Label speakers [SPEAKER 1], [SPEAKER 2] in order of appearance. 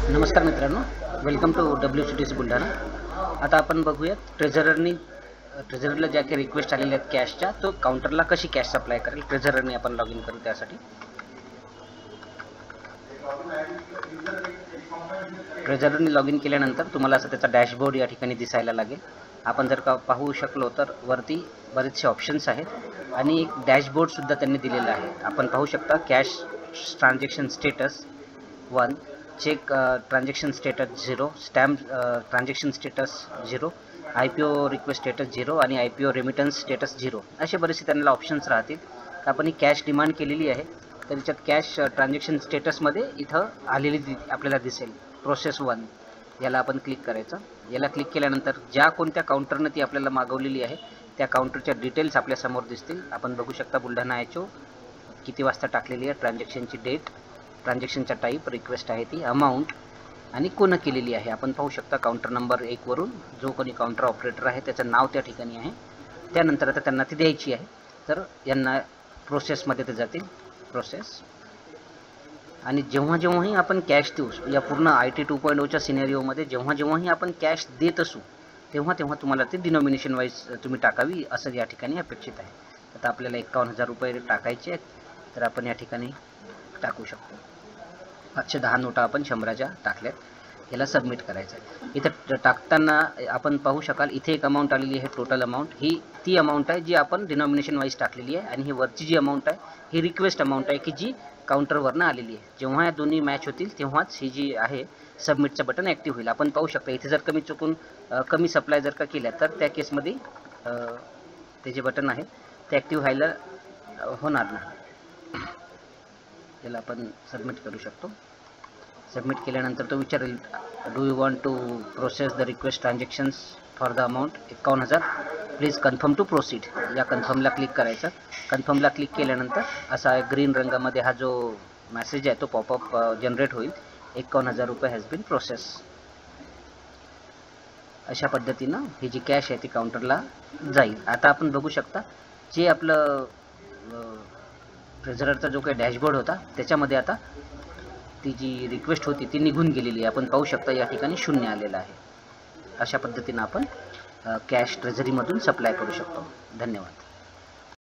[SPEAKER 1] नमस्कार मित्रांनो, welcome to WCTC Buldhana. आता आपण बघूयात ट्रेझररला ज्या काही रिक्वेस्ट आलेल्या आहेत कॅशच्या, तो काउंटरला कशी कॅश सप्लाय करेल। ट्रेझररने आपण लॉग इन करू। त्यासाठी ट्रेझररने लॉग इन केल्यानंतर तुम्हाला असं त्याचा डॅशबोर्ड या ठिकाणी दिसायला लागेल। आपण जर का पाहू शकलो तर वरती बरेचसे ऑप्शन्स आहेत आणि एक डॅशबोर्ड सुद्धा त्यांनी दिलेला आहे। आपण पाहू शकता cash transaction status 1, cheque transaction status 0, stamp transaction status 0, IPO request status 0 आणि IPO रेमिटन्स स्टेटस 0 असे बरेचसे त्यांना ऑप्शन्स राहतील। तर आपण ही कॅश डिमांड केलेली आहे, तर याच्यात कॅश ट्रान्झॅक्शन स्टेटसमध्ये इथं आलेली आपल्याला दिसेल प्रोसेस 1। याला आपण क्लिक करायचं। याला क्लिक केल्यानंतर ज्या कोणत्या काउंटरनं ती आपल्याला मागवलेली आहे त्या काउंटरच्या डिटेल्स आपल्यासमोर दिसतील। आपण बघू शकता बुलढाणा HO किती वाजता टाकलेली आहे, ट्रान्झॅक्शनची डेट, ट्रान्झॅक्शनचा टाईप, रिक्वेस्ट आहे ती, अमाऊंट आणि कोण केलेली आहे। आपण पाहू शकता काउंटर नंबर 1 वरून जो कोणी काउंटर ऑपरेटर आहे त्याचं नाव त्या ठिकाणी आहे। त्यानंतर आता त्यांना ती द्यायची आहे, तर यांना प्रोसेसमध्ये ते जातील, प्रोसेस। आणि जेव्हाही आपण कॅश देऊ या पूर्ण IT 2.0च्या सिनेरिओमध्ये जेव्हाही आपण कॅश देत असू तेव्हा तुम्हाला ते डिनॉमिनेशन वाईज तुम्ही टाकावी असं या ठिकाणी अपेक्षित आहे। आता आपल्याला 51,000 रुपये टाकायचे आहेत, तर आपण या ठिकाणी टाकू शकतो। 510 नोटा आपण 100च्या टाकल्यात। याला सबमिट करायचं आहे। इथं टाकताना आपण पाहू शकाल इथे एक अमाऊंट आलेली आहे, टोटल अमाऊंट ही ती अमाऊंट आहे जी आपण डिनॉमिनेशन वाईज टाकलेली आहे, आणि ही वरची जी अमाऊंट आहे ही रिक्वेस्ट अमाऊंट आहे की जी काउंटरवरनं आलेली आहे। जेव्हा या दोन्ही मॅच होतील तेव्हाच ही जी आहे सबमिटचं बटन ॲक्टिव्ह होईल। आपण पाहू शकता इथे जर कमी सप्लाय जर का केल्या तर त्या केसमध्ये ते जे बटन आहे ते ॲक्टिव्ह व्हायला होणार नाही। याला आपण सबमिट करू शकतो। सबमिट केल्यानंतर तो विचारेल, do you want to process the request transactions for the amount 51,000, please confirm to proceed. या कन्फर्मला क्लिक करायचं। कन्फर्मला क्लिक केल्यानंतर असा ग्रीन रंगामध्ये हा जो मेसेज आहे तो पॉपअप जनरेट होईल, 51,000 रुपये हॅज बीन प्रोसेस। अशा पद्धतीनं ही जी कॅश आहे ती काउंटरला जाईल। आता आपण बघू शकता जे आपलं ट्रेझररचा जो काही डॅशबोर्ड होता त्याच्यामध्ये आता ती जी रिक्वेस्ट होती ती निघून गेलेली आहे। आपण पाहू शकता या ठिकाणी 0 आलेला आहे। अशा पद्धतीनं आपण कॅश ट्रेझरीमधून सप्लाय करू शकतो। धन्यवाद।